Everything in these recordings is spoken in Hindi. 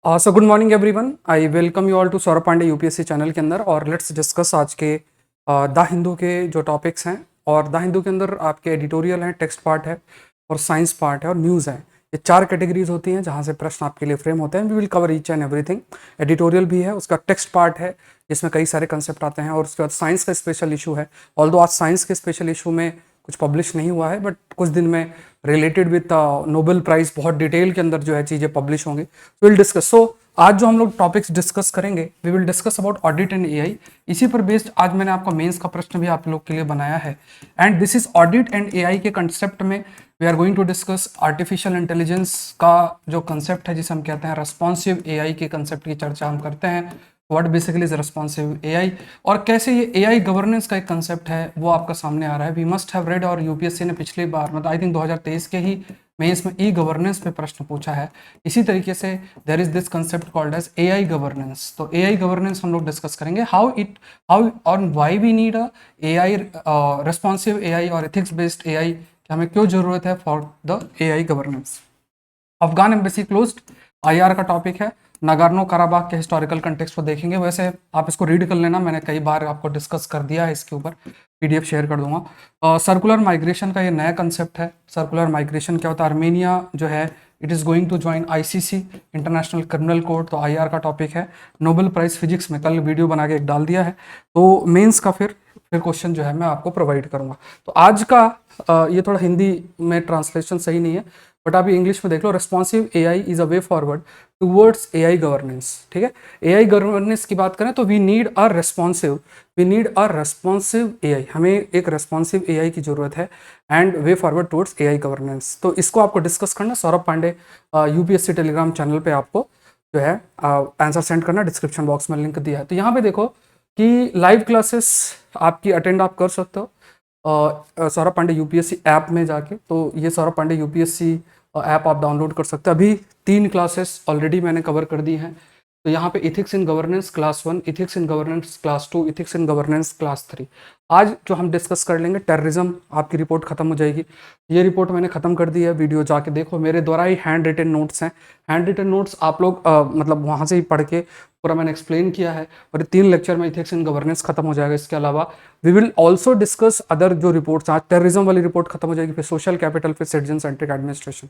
So good morning everyone. I welcome you all to Saurabh Pandey UPSC channel के अंदर। और लेट्स डिस्कस आज के द हिंदू के जो टॉपिक्स हैं। और द हिंदू के अंदर आपके एडिटोरियल हैं, टेक्स्ट पार्ट है और साइंस पार्ट है और न्यूज़ है। ये चार कैटेगरीज होती हैं जहाँ से प्रश्न आपके लिए फ्रेम होते हैं। We will cover each and everything. Editorial भी है, उसका टेक्स्ट पार्ट है जिसमें कई सारे कंसेप्ट आते हैं। और उसके बाद साइंस का स्पेशल इशू है। ऑल्दो आज साइंस के स्पेशल इशू में कुछ पब्लिश नहीं हुआ है, बट कुछ दिन में रिलेटेड विद नोबेल प्राइज बहुत डिटेल के अंदर जो है चीज़ें पब्लिश होंगी। So will discuss. सो आज जो हम लोग टॉपिक्स डिस्कस करेंगे, we will discuss about audit and AI. इसी पर बेस्ड आज मैंने आपका मेंस का प्रश्न भी आप लोग के लिए बनाया है। And this is audit and AI के कंसेप्ट में we are going to discuss artificial intelligence का जो कंसेप्ट है, जिसे हम कहते हैं रेस्पॉन्सिव एआई के कंसेप्ट की चर्चा हम करते हैं। What basically is responsive AI और कैसे ये एआई गवर्नेंस का एक कंसेप्ट है वो आपका सामने आ रहा है। वी मस्ट हैव रेड, और यूपीएससी ने पिछली बार मतलब आई थिंक 2023 के ही मेंस में ई गवर्नेंस पे प्रश्न पूछा है। इसी तरीके से there is this concept called as AI governance. तो एआई गवर्नेंस हम लोग डिस्कस करेंगे, हाउ और why we need a AI responsive AI और एथिक्स बेस्ड एआई, हमें क्यों जरूरत है for the AI governance. Afghan embassy closed IR का टॉपिक है। नागोर्नो कराबाख के हिस्टोरिकल कंटेक्स्ट को देखेंगे। वैसे आप इसको रीड कर लेना, मैंने कई बार आपको डिस्कस कर दिया है, इसके ऊपर पीडीएफ शेयर कर दूंगा। सर्कुलर माइग्रेशन का ये नया कंसेप्ट है। सर्कुलर माइग्रेशन क्या होता है? आर्मेनिया जो है it is going to join ICC international criminal court, तो आईआर का टॉपिक है। नोबेल प्राइज फिजिक्स में कल वीडियो बना के एक डाल दिया है, तो मेंस का फिर क्वेश्चन जो है मैं आपको प्रोवाइड करूंगा। तो आज का ये थोड़ा हिंदी में ट्रांसलेशन सही नहीं है, बट आप इंग्लिश में देख लो। Responsive AI is a way forward towards AI governance. ठीक है, एआई गवर्नेंस की बात करें तो we need a responsive AI. हमें एक रेस्पॉन्सिव एआई की जरूरत है and way forward towards AI governance. तो इसको आपको डिस्कस करना Saurabh Pandey UPSC Telegram channel पे आपको जो है आंसर सेंड करना। डिस्क्रिप्शन बॉक्स में लिंक दिया है। तो यहाँ पे देखो कि लाइव क्लासेस आपकी अटेंड आप कर सकते हो सौरभ पांडे यूपीएससी ऐप में जाके। तो ये सौरभ पांडे यूपीएससी ऐप आप डाउनलोड कर सकते हैं। अभी 3 क्लासेस ऑलरेडी मैंने कवर कर दी हैं। तो यहाँ पे ethics in governance class 1, ethics in governance class 2, ethics in governance class 3। आज जो हम डिस्कस कर लेंगे टेररिज्म, आपकी रिपोर्ट खत्म हो जाएगी। ये रिपोर्ट मैंने खत्म कर दी है, वीडियो जाके देखो। मेरे द्वारा ही हैंड रिटन नोट्स हैं। हैंड रिटन नोट्स आप लोग मतलब वहाँ से ही पढ़ के पूरा मैंने एक्सप्लेन किया है। और ये 3 लेक्चर में इथिक्स इन गवर्नेंस खत्म हो जाएगा। इसके अलावा we will also discuss other जो रिपोर्ट्स, आज टेररिज्म वाली रिपोर्ट खत्म हो जाएगी, फिर सोशल कैपिटल, फिर सिटीजन सेंट्रिक एडमिनिस्ट्रेशन।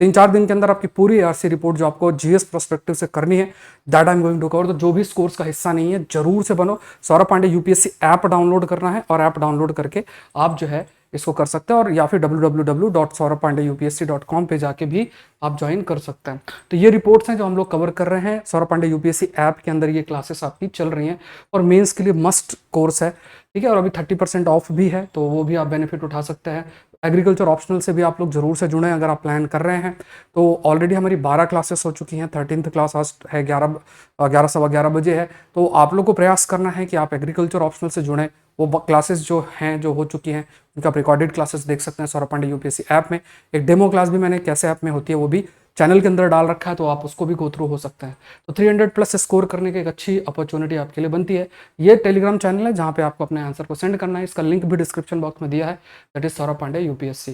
3-4 दिन के अंदर आपकी पूरी आरसी रिपोर्ट जो आपको जीएस पर्सपेक्टिव से करनी है, that I am going to cover. तो जो भी इस कोर्स का हिस्सा नहीं है जरूर से बनो। Saurabh Pandey UPSC app download करना है और ऐप डाउनलोड करके आप जो है इसको कर सकते हैं। और या फिर www.sauravpandeyupsc.com पे जाके भी आप ज्वाइन कर सकते हैं। तो ये रिपोर्ट्स हैं जो हम लोग कवर कर रहे हैं। सौरभ पांडे यूपीएससी ऐप के अंदर ये क्लासेस आपकी चल रही हैं और मेंस के लिए मस्ट कोर्स है। ठीक है, और अभी 30% ऑफ भी है, तो वो भी आप बेनिफिट उठा सकते हैं। एग्रीकल्चर ऑप्शनल से भी आप लोग जरूर से जुड़ें अगर आप प्लान कर रहे हैं। तो ऑलरेडी हमारी 12 क्लासेस हो चुकी हैं। 13th क्लास आज है 11 सवा 11 बजे है। तो आप लोग को प्रयास करना है कि आप एग्रीकल्चर ऑप्शनल से जुड़ें। वो क्लासेस जो हैं, जो हो चुकी हैं, उनका आप रिकॉर्डेड क्लासेस देख सकते हैं सौरभ पांडे यूपीएससी ऐप में। एक डेमो क्लास भी मैंने कैसे ऐप में होती है वो भी चैनल के अंदर डाल रखा है, तो आप उसको भी गो थ्रू हो सकते हैं। तो 300+ स्कोर करने की एक अच्छी अपॉर्चुनिटी आपके लिए बनती है। ये टेलीग्राम चैनल है जहाँ पे आपको अपने आंसर को सेंड करना है। इसका लिंक भी डिस्क्रिप्शन बॉक्स में दिया है, that is Saurabh Pandey UPSC.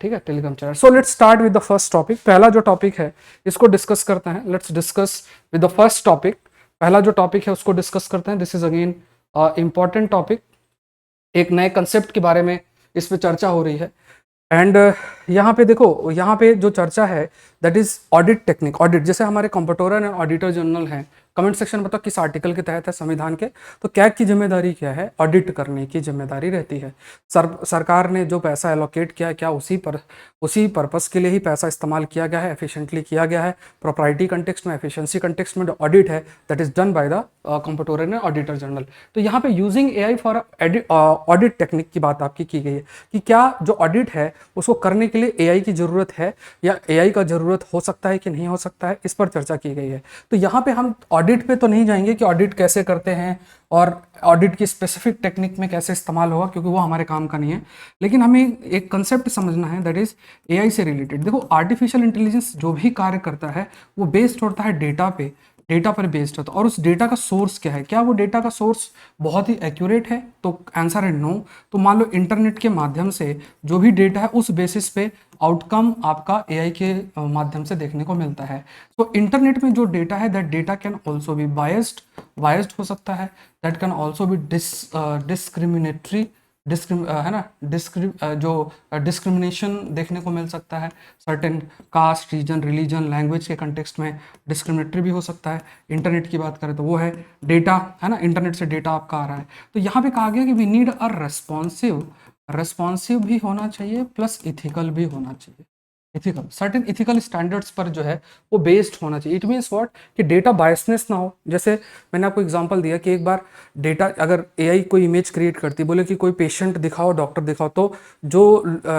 ठीक है, Telegram channel. So let's start with the first topic. पहला जो टॉपिक है इसको डिस्कस करते हैं। Let's discuss with the first topic. पहला जो टॉपिक है उसको डिस्कस करते हैं। This is again important topic. एक नए कंसेप्ट के बारे में इस पे चर्चा हो रही है। एंड यहाँ पे देखो, यहाँ पे जो चर्चा है that is audit technique. Audit जैसे हमारे कंप्ट्रोलर एंड ऑडिटर जनरल हैं। कमेंट सेक्शन में बताओ किस आर्टिकल के तहत है संविधान के। तो कैग की जिम्मेदारी क्या है? ऑडिट करने की जिम्मेदारी रहती है। सरकार ने जो पैसा एलोकेट किया है, क्या उसी पर्पस के लिए ही पैसा इस्तेमाल किया गया है, एफिशिएंटली किया गया है? प्रोप्राइटी कंटेक्स्ट में, एफिशिएंसी कंटेक्स्ट में जो ऑडिट है that is done by the comptroller and auditor general. तो यहाँ पे using AI for audit technique की बात आपकी की गई है कि क्या जो ऑडिट है उसको करने के लिए एआई की जरूरत है या एआई का जरूरत हो सकता है कि नहीं हो सकता है, इस पर चर्चा की गई है। तो यहाँ पे हम ऑडिट पे तो नहीं जाएंगे कि ऑडिट कैसे करते हैं और ऑडिट की स्पेसिफिक टेक्निक में कैसे इस्तेमाल होगा, क्योंकि वो हमारे काम का नहीं है। लेकिन हमें एक कंसेप्ट समझना है दैट इज एआई से रिलेटेड। देखो, आर्टिफिशियल इंटेलिजेंस जो भी कार्य करता है वो बेस्ड होता है डेटा पे। डेटा पर बेस्ड है, तो और उस डेटा का सोर्स क्या है, क्या वो डेटा का सोर्स बहुत ही एक्यूरेट है, तो आंसर है नो। तो मान लो इंटरनेट के माध्यम से जो भी डेटा है उस बेसिस पे आउटकम आपका एआई के माध्यम से देखने को मिलता है। तो इंटरनेट में जो डेटा है that data can also be biased हो सकता है, that can also be discriminatory, है ना, जो डिस्क्रिमिनेशन देखने को मिल सकता है, certain caste, region, religion, language के कंटेक्स्ट में डिस्क्रिमिनेटरी भी हो सकता है। इंटरनेट की बात करें तो वो है डेटा, है ना, इंटरनेट से डेटा आपका आ रहा है। तो यहाँ पे कहा गया कि वी नीड अ रेस्पॉन्सिव भी होना चाहिए प्लस इथिकल भी होना चाहिए। इथिकल, सर्टेन इथिकल स्टैंडर्ड्स पर जो है वो बेस्ड होना चाहिए। इट मीन्स व्हाट, कि डेटा बायसनेस ना हो। जैसे मैंने आपको एग्जांपल दिया कि एक बार डेटा अगर एआई कोई इमेज क्रिएट करती, बोले कि कोई पेशेंट दिखाओ, डॉक्टर दिखाओ, तो जो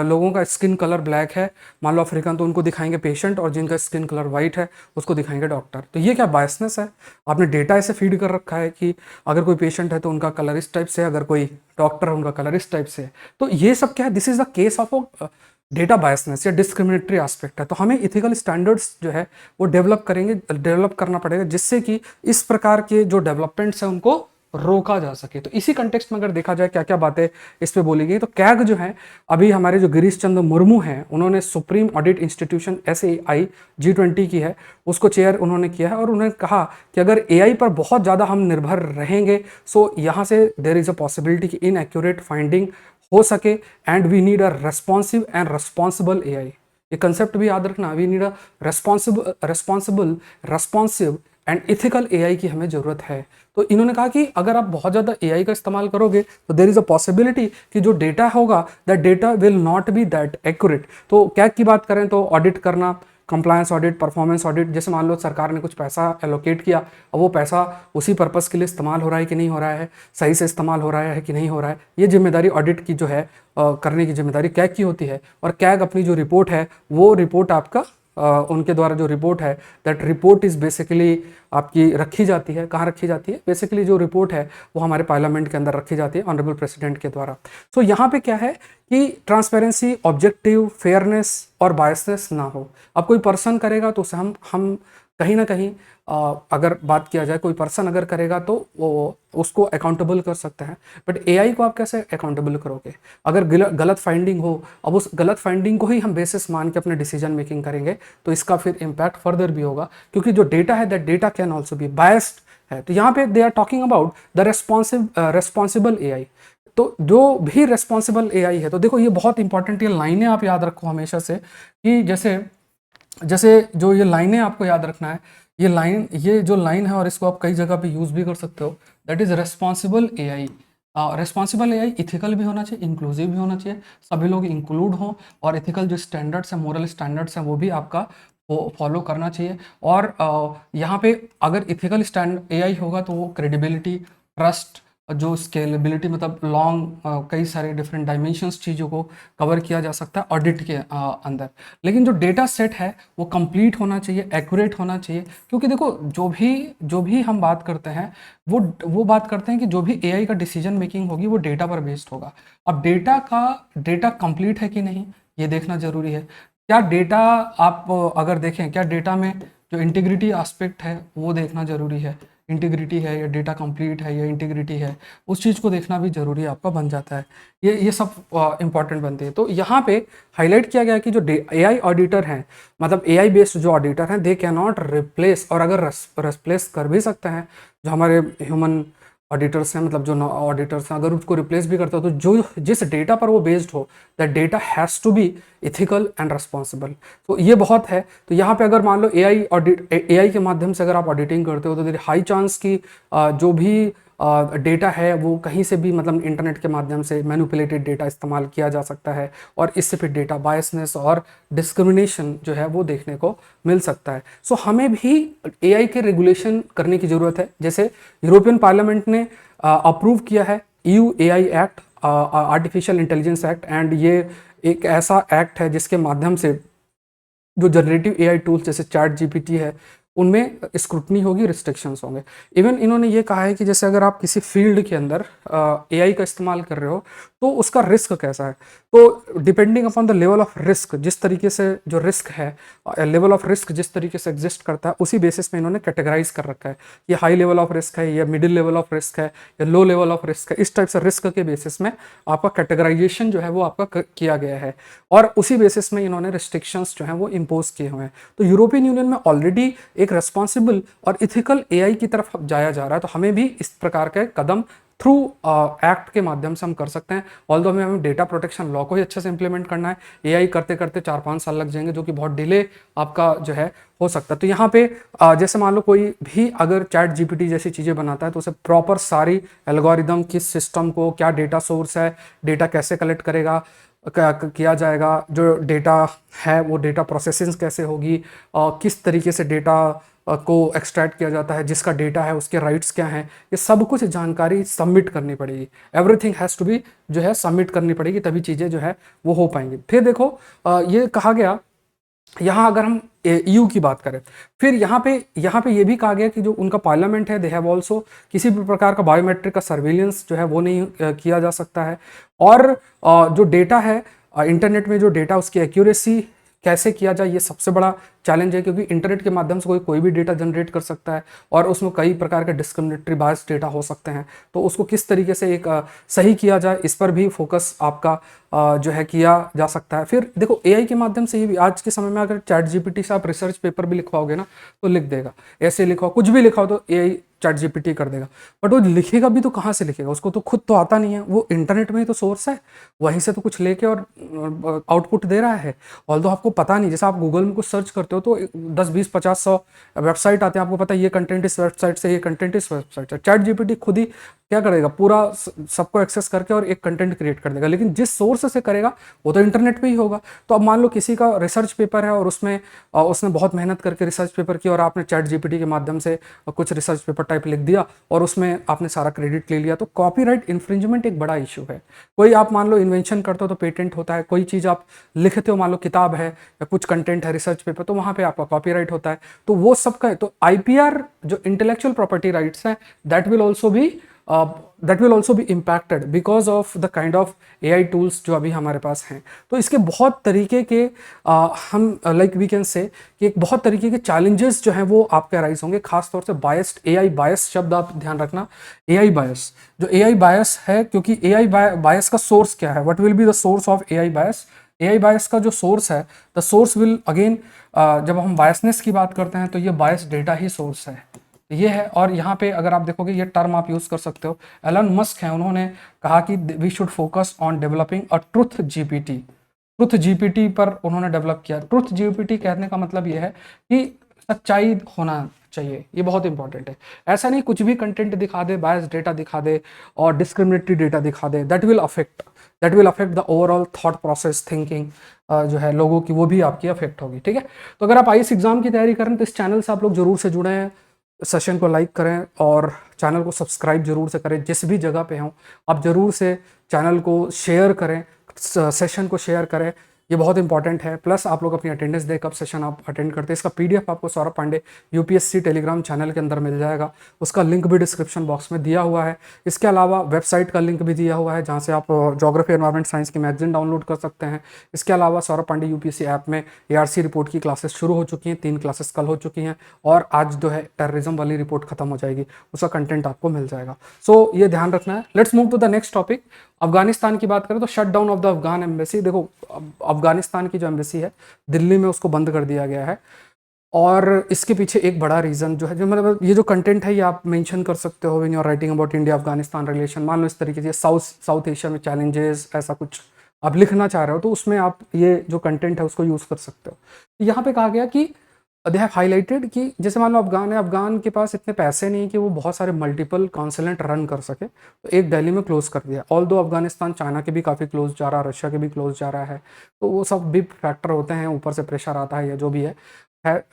लोगों का स्किन कलर ब्लैक है, मान लो अफ्रीकन, तो उनको दिखाएंगे पेशेंट, और जिनका स्किन कलर वाइट है उसको दिखाएंगे डॉक्टर। तो ये क्या बायसनेस है? आपने डेटा ऐसे फीड कर रखा है कि अगर कोई पेशेंट है तो उनका कलर इस टाइप से है, अगर कोई डॉक्टर है उनका कलर इस टाइप से है। तो ये सब क्या है, this is the case of data biasness या डिस्क्रिमिनेटरी एस्पेक्ट है। तो हमें इथिकल स्टैंडर्ड्स जो है वो डेवलप करना पड़ेगा, जिससे कि इस प्रकार के जो डेवलपमेंट्स हैं उनको रोका जा सके। तो इसी कंटेक्स्ट में अगर देखा जाए क्या क्या बातें इस पे बोली गई, तो कैग जो है, अभी हमारे जो गिरीश चंद्र मुर्मू हैं, उन्होंने supreme audit institution SAI G20 की है, उसको चेयर उन्होंने किया है, और उन्होंने कहा कि अगर एआई पर बहुत ज़्यादा हम निर्भर रहेंगे, सो यहाँ से देयर इज़ अ पॉसिबिलिटी कि इनएक्यूरेट फाइंडिंग हो सके, and we need a responsive and responsible AI. ये कंसेप्ट भी याद रखना, we need a responsive and ethical AI की हमें जरूरत है। तो इन्होंने कहा कि अगर आप बहुत ज़्यादा एआई का इस्तेमाल करोगे तो देर इज़ अ पॉसिबिलिटी कि जो डेटा होगा that data will not be that accurate. तो क्या की बात करें तो ऑडिट करना, कंप्लायंस ऑडिट, परफॉर्मेंस ऑडिट, जैसे मान लो सरकार ने कुछ पैसा एलोकेट किया, अब वो पैसा उसी पर्पस के लिए इस्तेमाल हो रहा है कि नहीं हो रहा है, सही से इस्तेमाल हो रहा है कि नहीं हो रहा है, ये जिम्मेदारी ऑडिट की जो है करने की जिम्मेदारी कैग की होती है। और कैग अपनी जो रिपोर्ट है वो रिपोर्ट आपका उनके द्वारा जो रिपोर्ट है दैट रिपोर्ट इज़ बेसिकली आपकी रखी जाती है, कहाँ रखी जाती है, बेसिकली जो रिपोर्ट है वो हमारे पार्लियामेंट के अंदर रखी जाती है ऑनरेबल प्रेसिडेंट के द्वारा। सो यहाँ पे क्या है कि ट्रांसपेरेंसी, ऑब्जेक्टिव, फेयरनेस और बायसनेस ना हो। अब कोई पर्सन करेगा तो उसे हम कहीं ना कहीं अगर बात किया जाए, कोई पर्सन अगर करेगा तो वो उसको अकाउंटेबल कर सकते हैं, बट एआई को आप कैसे अकाउंटेबल करोगे? अगर गलत फाइंडिंग हो, अब उस गलत फाइंडिंग को ही हम बेसिस मान के अपने डिसीजन मेकिंग करेंगे तो इसका फिर इम्पैक्ट फर्दर भी होगा, क्योंकि जो डेटा है that data can also be biased है। तो यहाँ पे they are talking about the responsible AI. तो जो भी रेस्पॉन्सिबल एआई है, तो देखो ये बहुत इंपॉर्टेंट, ये लाइनें आप याद रखो हमेशा से, कि जैसे जैसे जो ये लाइनें आपको याद रखना है, ये जो लाइन है, और इसको आप कई जगह पे यूज भी कर सकते हो, that is responsible AI. Responsible AI ethical भी होना चाहिए, इंक्लूसिव भी होना चाहिए, सभी लोग इंक्लूड हों, और इथिकल जो स्टैंडर्ड्स हैं, मोरल स्टैंडर्ड्स हैं, वो भी आपका फॉलो करना चाहिए। और यहाँ पे अगर इथिकल स्टैंड एआई होगा तो वो क्रेडिबिलिटी, ट्रस्ट, जो स्केलेबिलिटी, मतलब लॉन्ग कई सारे डिफरेंट डायमेंशंस चीज़ों को कवर किया जा सकता है ऑडिट के अंदर। लेकिन जो डेटा सेट है वो कंप्लीट होना चाहिए, एक्यूरेट होना चाहिए, क्योंकि देखो जो भी हम बात करते हैं वो बात करते हैं कि जो भी एआई का डिसीजन मेकिंग होगी वो डेटा पर बेस्ड होगा। अब डेटा कंप्लीट है कि नहीं ये देखना जरूरी है। क्या डेटा आप अगर देखें, क्या डेटा में जो इंटीग्रिटी एस्पेक्ट है वो देखना जरूरी है, इंटीग्रिटी है या डेटा कंप्लीट है या इंटीग्रिटी है, उस चीज़ को देखना भी जरूरी आपका बन जाता है। ये सब इंपॉर्टेंट बनते हैं। तो यहाँ पे हाईलाइट किया गया है कि जो एआई ऑडिटर हैं, मतलब एआई बेस्ड जो ऑडिटर हैं, दे कैन नॉट रिप्लेस, और अगर रिप्लेस कर भी सकते हैं जो हमारे ह्यूमन ऑडिटर्स हैं, मतलब जो ऑडिटर्स हैं, अगर उसको रिप्लेस भी करते हो तो जो जिस डेटा पर वो बेस्ड हो, that data has to be ethical and responsible. तो ये बहुत है। तो यहाँ पे अगर मान लो एआई के माध्यम से अगर आप ऑडिटिंग करते हो तो देयर हाई चांस की जो भी डेटा है वो कहीं से भी, मतलब इंटरनेट के माध्यम से मैनिपुलेटेड डेटा इस्तेमाल किया जा सकता है, और इससे फिर डेटा बायसनेस और डिस्क्रिमिनेशन जो है वो देखने को मिल सकता है। सो हमें भी एआई के रेगुलेशन करने की ज़रूरत है। जैसे यूरोपियन पार्लियामेंट ने अप्रूव किया है EU AI act, artificial intelligence act, and ये एक ऐसा एक्ट है जिसके माध्यम से जो जनरेटिव एआई टूल्स जैसे चैट जीपीटी है उनमें स्क्रूटनी होगी, रिस्ट्रिक्शंस होंगे। इवन इन्होंने ये कहा है कि जैसे अगर आप किसी फील्ड के अंदर एआई का इस्तेमाल कर रहे हो तो उसका रिस्क कैसा है। तो depending upon the level of risk, जिस तरीके से जो रिस्क है, लेवल ऑफ रिस्क जिस तरीके से एग्जिस्ट करता है, उसी बेसिस पे इन्होंने कैटेगराइज कर रखा है। ये हाई लेवल ऑफ रिस्क है, या मिडिल लेवल ऑफ रिस्क है, या लो लेवल ऑफ रिस्क है। इस टाइप से रिस्क के बेसिस में आपका कैटेगराइजेशन जो है वो आपका किया गया है, और उसी बेसिस में इन्होंने रिस्ट्रिक्शंस जो हैं वो इम्पोज किए हुए हैं। तो यूरोपियन यूनियन में ऑलरेडी एक रेस्पॉन्सिबल और इथिकल एआई की तरफ जाया जा रहा है, तो हमें भी इस प्रकार के कदम थ्रू एक्ट के माध्यम से हम कर सकते हैं। ऑल्दो हमें डेटा प्रोटेक्शन लॉ को ही अच्छे से इंप्लीमेंट करना है, एआई करते करते 4-5 साल लग जाएंगे, जो कि बहुत डिले आपका जो है हो सकता है। तो यहाँ पे जैसे मान लो कोई भी अगर चैट जीपीटी जैसी चीज़ें बनाता है, तो उसे प्रॉपर सारी एल्गोरिदम, किस सिस्टम को क्या डेटा सोर्स है, डेटा कैसे कलेक्ट करेगा, किया जाएगा, जो डेटा है वो डेटा प्रोसेसिंग कैसे होगी, किस तरीके से डेटा को एक्सट्रैक्ट किया जाता है, जिसका डेटा है उसके राइट्स क्या हैं, ये सब कुछ जानकारी सबमिट करनी पड़ेगी। एवरीथिंग हैज़ टू बी जो है सबमिट करनी पड़ेगी, तभी चीज़ें जो है वो हो पाएंगी। फिर देखो ये कहा गया, यहाँ अगर हम ईयू की बात करें, फिर यहाँ पे ये भी कहा गया कि जो उनका पार्लियामेंट है, दे हैव ऑल्सो किसी भी प्रकार का बायोमेट्रिक का सर्विलेंस जो है वो नहीं किया जा सकता है। और जो डेटा है इंटरनेट में, जो डेटा उसकी एक्यूरेसी कैसे किया जाए, ये सबसे बड़ा चैलेंज है, क्योंकि इंटरनेट के माध्यम से कोई भी डेटा जनरेट कर सकता है, और उसमें कई प्रकार के डिस्क्रिमिनेटरी बायस डेटा हो सकते हैं। तो उसको किस तरीके से एक सही किया जाए, इस पर भी फोकस आपका जो है किया जा सकता है। फिर देखो एआई के माध्यम से ये भी आज के समय में, अगर चैट जीपीटी से आप रिसर्च पेपर भी लिखवाओगे ना, तो लिख देगा, ऐसे लिखवाओ, कुछ भी लिखाओ तो एआई चैट जीपीटी कर देगा। बट वो लिखेगा भी तो कहाँ से लिखेगा, उसको तो खुद तो आता नहीं है, वो इंटरनेट में ही तो सोर्स है, वहीं से तो कुछ लेके और आउटपुट दे रहा है। ऑल्दो आपको पता नहीं, जैसे आप गूगल में कुछ सर्च करते हो तो 10, 20, 50, 100 वेबसाइट आते हैं, आपको पता है ये कंटेंट इस वेबसाइट से, ये कंटेंट इस वेबसाइट से। चैट जीपीटी खुद ही क्या करेगा, पूरा सबको एक्सेस करके और एक कंटेंट क्रिएट कर देगा, लेकिन जिस सोर्स से करेगा वो तो इंटरनेट पे ही होगा। तो अब मान लो किसी का रिसर्च पेपर है और उसमें उसने बहुत मेहनत करके रिसर्च पेपर किया, और आपने चैट जीपीटी के माध्यम से कुछ रिसर्च पेपर टाइप लिख दिया और उसमें आपने सारा क्रेडिट ले लिया, तो कॉपीराइट इन्फ्रिंजमेंट एक बड़ा इशू है। कोई आप मान लो इन्वेंशन करते हो तो पेटेंट होता है, कोई चीज़ आप लिखते हो, मान लो किताब है या कुछ कंटेंट है रिसर्च पेपर, तो वहाँ पे आपका कॉपीराइट होता है। तो वो सबका है, तो आईपीआर जो इंटेलेक्चुअल प्रॉपर्टी राइट्स हैं, that will also be impacted because of the kind of AI tools जो अभी हमारे पास हैं। तो इसके बहुत तरीके के हम लाइक वी कैन से कि एक बहुत तरीके के चैलेंजेस जो हैं वो आपके राइज होंगे, खासतौर से बायस्ड एआई बायस शब्द आप ध्यान रखना। एआई बायस, जो एआई बायस है, क्योंकि एआई बायस का सोर्स क्या है, what will be the source of AI bias. AI bias का जो सोर्स है, द सोर्स विल अगेन, जब हम बायसनेस की बात करते हैं तो ये बायस डेटा ही सोर्स है, ये है। और यहाँ पे अगर आप देखोगे ये टर्म आप यूज कर सकते हो, एलन मस्क है, उन्होंने कहा कि we should focus on developing a truth GPT. Truth GPT पर उन्होंने डेवलप किया। ट्रुथ जीपीटी कहने का मतलब ये है कि सच्चाई होना चाहिए, ये बहुत इंपॉर्टेंट है। ऐसा नहीं कुछ भी कंटेंट दिखा दे, बायस डेटा दिखा दे और डिस्क्रिमिनेटरी डेटा दिखा दे, that will affect the overall thought process, thinking जो है लोगों की, वो भी आपकी अफेक्ट होगी। ठीक है, तो अगर आप आईएएस एग्जाम की तैयारी करें तो इस चैनल से आप लोग जरूर से जुड़े हैं, सेशन को लाइक करें और चैनल को सब्सक्राइब जरूर से करें। जिस भी जगह पे हों आप जरूर से चैनल को शेयर करें, सेशन को शेयर करें, ये बहुत इंपॉर्टेंट है। प्लस आप लोग अपनी अटेंडेंस दें कब सेशन आप अटेंड करते हैं। इसका पीडीएफ आपको Saurabh Pandey UPSC Telegram channel के अंदर मिल जाएगा, उसका लिंक भी डिस्क्रिप्शन बॉक्स में दिया हुआ है। इसके अलावा वेबसाइट का लिंक भी दिया हुआ है, जहाँ से आप ज्योग्राफी एनवायरमेंट साइंस की मैगजीन डाउनलोड कर सकते हैं। इसके अलावा सौरभ पांडे यूपीएससी ऐप में एआरसी रिपोर्ट की क्लासेस शुरू हो चुकी हैं, 3 क्लासेस कल हो चुकी हैं, और आज जो है टेररिज्म वाली रिपोर्ट खत्म हो जाएगी, उसका कंटेंट आपको मिल जाएगा। सो ये ध्यान रखना है। Let's move to the next topic. Afghanistan की बात करें तो shut down of the Afghan embassy. देखो अफगानिस्तान की जो एम्बेसी है दिल्ली में, उसको बंद कर दिया गया है, और इसके पीछे एक बड़ा रीज़न जो है, जो मतलब ये जो कंटेंट है ये आप मेंशन कर सकते हो when you are writing about India Afghanistan relation. मान लो इस तरीके से साउथ एशिया में चैलेंजेस, ऐसा कुछ आप लिखना चाह रहे हो, तो उसमें आप ये जो कंटेंट है उसको यूज़ कर सकते हो। यहाँ पे कहा गया कि दे हैव हाईलाइटेड कि जैसे मान लो अफगान है, अफगान के पास इतने पैसे नहीं कि वो बहुत सारे मल्टीपल कॉन्सुलेट रन कर सके, तो एक दिल्ली में क्लोज कर दिया। ऑल दो अफगानिस्तान चाइना के भी काफ़ी क्लोज जा रहा है, रशिया के भी क्लोज जा रहा है, तो वो सब भी फैक्टर होते हैं, ऊपर से प्रेशर आता है या जो भी है।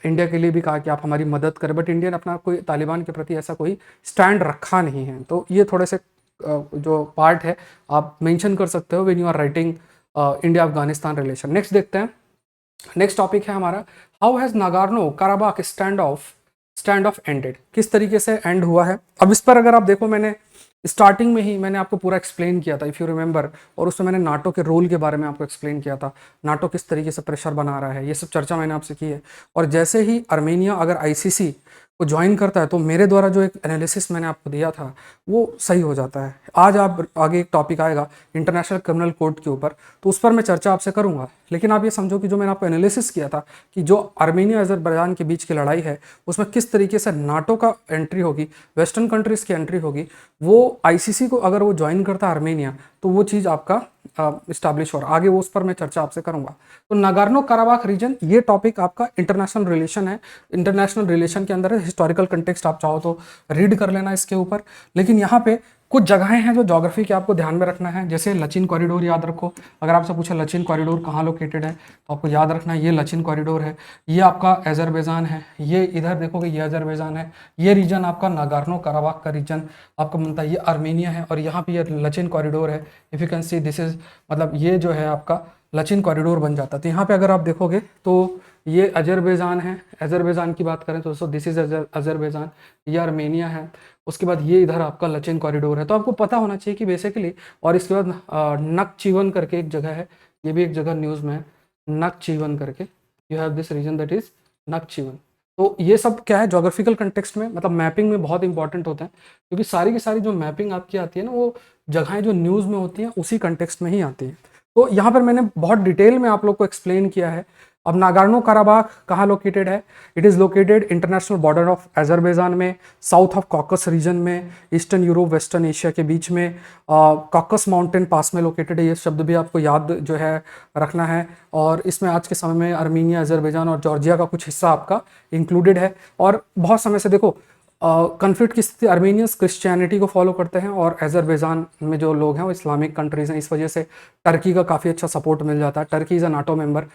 इंडिया के लिए भी कहा कि आप हमारी मदद करें, बट इंडिया ने अपना कोई तालिबान के प्रति ऐसा कोई स्टैंड रखा नहीं है। तो ये थोड़े से जो पार्ट है आप मेंशन कर सकते हो when you are writing India Afghanistan relation. Next देखते हैं, नेक्स्ट टॉपिक है हमारा, how has Nagorno Karabakh stand off ended. किस तरीके से एंड हुआ है। अब इस पर अगर आप देखो, मैंने स्टार्टिंग में ही मैंने आपको पूरा एक्सप्लेन किया था इफ़ यू रिमेंबर, और उसमें मैंने नाटो के रोल के बारे में आपको एक्सप्लेन किया था, नाटो किस तरीके से प्रेशर बना रहा है, ये सब चर्चा मैंने आपसे की है। और जैसे ही अर्मेनिया अगर आईसीसी को ज्वाइन करता है तो मेरे द्वारा जो एक एनालिसिस मैंने आपको दिया था वो सही हो जाता है। आज आप आगे एक टॉपिक आएगा इंटरनेशनल क्रिमिनल कोर्ट के ऊपर, तो उस पर मैं चर्चा आपसे करूंगा। लेकिन आप ये समझो कि जो मैंने आपको एनालिसिस किया था कि जो आर्मेनिया अजरबैजान के बीच की लड़ाई है उसमें किस तरीके से नाटो का एंट्री होगी, वेस्टर्न कंट्रीज़ की एंट्री होगी, वो आईसीसी को अगर वो ज्वाइन करता है आर्मेनिया तो वो चीज़ आपका इस्टेब्लिश हो रहा, आगे वो उस पर मैं चर्चा आपसे करूंगा। तो नागोर्नो कराबाख रीजन ये टॉपिक आपका इंटरनेशनल रिलेशन है, इंटरनेशनल रिलेशन के अंदर हिस्टोरिकल कंटेक्स्ट आप चाहो तो रीड कर लेना इसके ऊपर। लेकिन यहाँ पे कुछ जगहें हैं जो ज्योग्राफी के आपको ध्यान में रखना है, जैसे लचिन कॉरिडोर याद रखो। अगर आपसे पूछा लचिन कॉरिडोर कहाँ लोकेटेड है तो आपको याद रखना है ये लचिन कॉरिडोर है, ये आपका अजरबैजान है, ये इधर देखोगे ये अजरबैजान है, ये रीजन आपका नागोर्नो कराबाख का रीजन आपका बनता है, ये आर्मेनिया है, और यहाँ पे ये लचिन कॉरिडोर है। If you can see this is, मतलब ये जो है आपका लचिन कॉरिडोर बन जाता है। तो यहाँ पे अगर आप देखोगे तो ये अजरबैजान है, अजरबैजान की बात करें तो दोस्तों दिस इज अजरबैजान, ये आर्मेनिया है, उसके बाद ये इधर आपका लचिन कॉरिडोर है। तो आपको पता होना चाहिए कि बेसिकली, और इसके बाद नकचीवन करके एक जगह है, ये भी एक जगह न्यूज़ में है नकचीवन करके, you have this region that is Nakhchivan. तो ये सब क्या है ज्योग्राफिकल कंटेक्स्ट में, मतलब मैपिंग में बहुत इंपॉर्टेंट होता है, क्योंकि सारी की सारी जो मैपिंग आपकी आती है ना वो जगहें जो न्यूज़ में होती हैं उसी कंटेक्स्ट में ही आती हैं। तो यहाँ पर मैंने बहुत डिटेल में आप लोग को एक्सप्लेन किया है। अब नागोर्नो कराबाख कहाँ लोकेटेड है, it is located international border of Azerbaijan में, साउथ ऑफ कॉकस रीजन में, ईस्टर्न यूरोप वेस्टर्न एशिया के बीच में, कॉकस माउंटेन पास में लोकेटेड है। ये शब्द भी आपको याद जो है रखना है। और इसमें आज के समय में आर्मीनिया, अजरबैजान और जॉर्जिया का कुछ हिस्सा आपका इंक्लूडेड है। और बहुत समय से देखो कन्फ्लिक्ट की स्थिति, आर्मेनियंस क्रिश्चियनिटी को फॉलो करते हैं और अजरबैजान में जो लोग हैं वो इस्लामिक कंट्रीज़ हैं, इस वजह से टर्की का काफ़ी अच्छा सपोर्ट मिल जाता है। Turkey is a NATO member,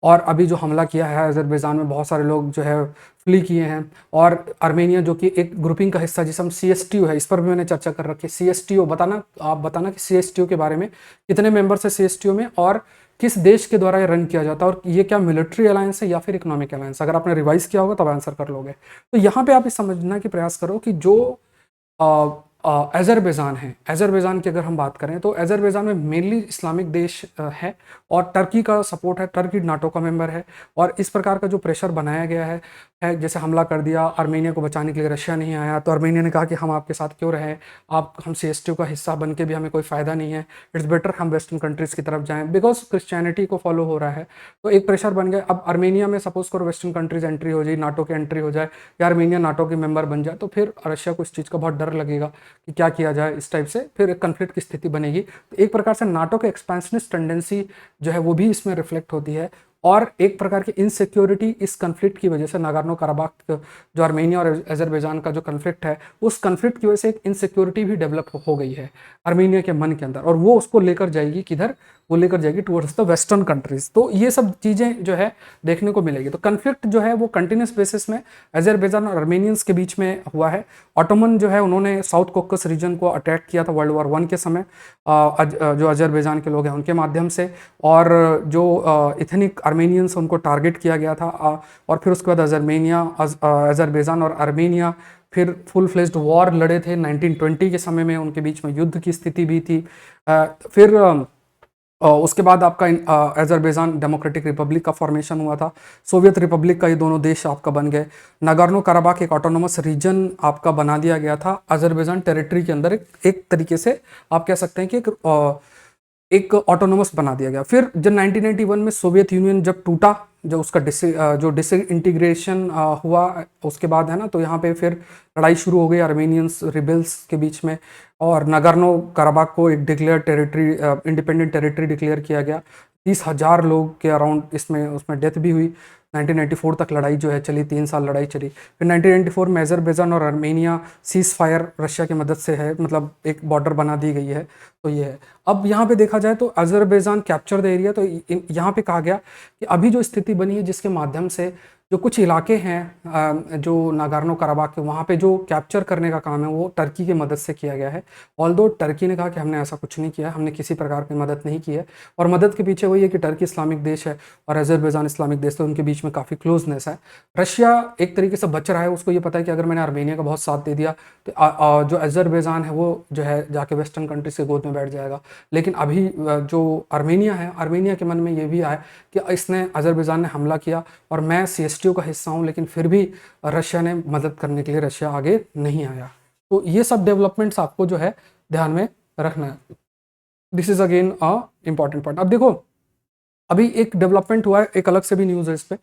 और अभी जो हमला किया है अजरबैजान में बहुत सारे लोग जो है फ्ली किए हैं। और आर्मेनिया जो कि एक ग्रुपिंग का हिस्सा जिसे हम CSTO है, इस पर भी मैंने चर्चा कर रखी है। CSTO बताना, आप बताना कि CSTO के बारे में कितने मेंबर्स है CSTO में, और किस देश के द्वारा ये रन किया जाता है, और ये क्या मिलिट्री अलायंस है या फिर इकोनॉमिक अलायंस। अगर आपने रिवाइज किया होगा तब आंसर कर लोगे। तो यहाँ पे आप ये समझना की प्रयास करो कि जो अजरबैजान है, अजरबैजान की अगर हम बात करें तो अजरबैजान में मेनली इस्लामिक देश है, और टर्की का सपोर्ट है, टर्की नाटो का मेंबर है। और इस प्रकार का जो प्रेशर बनाया गया है जैसे हमला कर दिया आर्मेनिया को बचाने के लिए, रशिया नहीं आया तो आर्मेनिया ने कहा कि हम आपके साथ क्यों रहें, हम CSTO का हिस्सा बन के भी हमें कोई फ़ायदा नहीं है, इट्स बेटर हम वेस्टर्न कंट्रीज़ की तरफ जाएं, बिकॉज क्रिश्चियनिटी को फॉलो हो रहा है। तो एक प्रेशर बन गया। अब आर्मेनिया में सपोज करो वेस्टर्न कंट्रीज़ एंट्री हो जाए, नाटो की एंट्री हो जाए, या आर्मेनिया नाटो के मेंबर बन जाए, तो फिर रशिया को इस चीज़ का बहुत डर लगेगा कि क्या किया जाए, इस टाइप से फिर एक कन्फ्लिक्ट की स्थिति बनेगी। तो एक प्रकार से नाटो के एक्सपेंशनिस्ट टेंडेंसी जो है वो भी इसमें रिफ्लेक्ट होती है। और एक प्रकार की इनसिक्योरिटी इस कन्फ्लिक्ट की वजह से, नागोर्नो कराबाख जो आर्मेनिया और अजरबैजान का जो कन्फ्लिक्ट है, उस कन्फ्लिक्ट की वजह से एक इनसिक्योरिटी भी डेवलप हो गई है आर्मेनिया के मन के अंदर, और वो उसको लेकर जाएगी किधर, वो लेकर जाएगी टुवर्ड्स द वेस्टर्न कंट्रीज। तो ये सब चीज़ें जो है देखने को मिलेगी। तो कन्फ्लिक्ट जो है वो कंटिन्यूस बेसिस में अजरबैजान और आर्मेनियंस के बीच में हुआ है। ऑटोमन जो है उन्होंने साउथ कॉकस रीजन को अटैक किया था वर्ल्ड वॉर 1 के समय, जो अजरबैजान के लोग हैं उनके माध्यम से, और जो इथनिक आर्मेनियंस उनको टारगेट किया गया था। और फिर उसके बाद अजरबैजान और आर्मेनिया फिर फुल फ्लेज्ड वॉर लड़े थे 1920 के समय में, उनके बीच में युद्ध की स्थिति भी थी। फिर उसके बाद आपका अजरबैजान डेमोक्रेटिक रिपब्लिक का फॉर्मेशन हुआ था, सोवियत रिपब्लिक का ये दोनों देश आपका बन गए। नागोर्नो कराबाख एक ऑटोनोमस रीजन आपका बना दिया गया था अजरबैजान टेरिटरी के अंदर, एक तरीके से आप कह सकते हैं कि एक ऑटोनोमस बना दिया गया। फिर जब 1991 में सोवियत यूनियन जब टूटा, जब उसका डिसइंटीग्रेशन हुआ उसके बाद है ना, तो यहाँ पे फिर लड़ाई शुरू हो गई आर्मेनियंस रिबेल्स के बीच में, और नागोर्नो कराबाख को एक declare territory, independent territory declare किया गया। 30,000 लोग के अराउंड इसमें उसमें डेथ भी हुई। 1994 तक लड़ाई जो है चली, 3 साल लड़ाई चली। फिर 1994 में अजरबैजान और आर्मेनिया सीज फायर रशिया की मदद से है, मतलब एक बॉर्डर बना दी गई है। तो ये है। अब यहाँ पे देखा जाए तो अजरबैजान कैप्चर द एरिया, तो यहाँ पे कहा गया कि अभी जो स्थिति बनी है जिसके माध्यम से जो कुछ इलाके हैं जो नागोर्नो कराबाख के, वहाँ पे जो कैप्चर करने का काम है वो टर्की की मदद से किया गया है। ऑल्दो टर्की ने कहा कि हमने ऐसा कुछ नहीं किया, हमने किसी प्रकार की मदद नहीं की है, और मदद के पीछे वही है कि टर्की इस्लामिक देश है और अजरबैजान इस्लामिक देश, तो उनके बीच में काफ़ी क्लोजनेस है। रशिया एक तरीके से बच रहा है, उसको ये पता है कि अगर मैंने आर्मेनिया का बहुत साथ दे दिया तो जो अजरबैजान है वो जो है जाके वेस्टर्न कंट्रीज के गोद में बैठ जाएगा। लेकिन अभी जो आर्मेनिया है, आर्मेनिया के मन में ये भी आया कि इसने अजरबैजान ने हमला किया और मैं CSTO का हिस्सा हूँ, लेकिन फिर भी रशिया ने मदद करने के लिए रशिया आगे नहीं आया। तो ये सब डेवलपमेंट्स आपको जो है ध्यान में रखना है। This is again a important point. अब देखो, अभी एक डेवलपमेंट हुआ है, एक अलग से भी न्यूज़ है इस पे,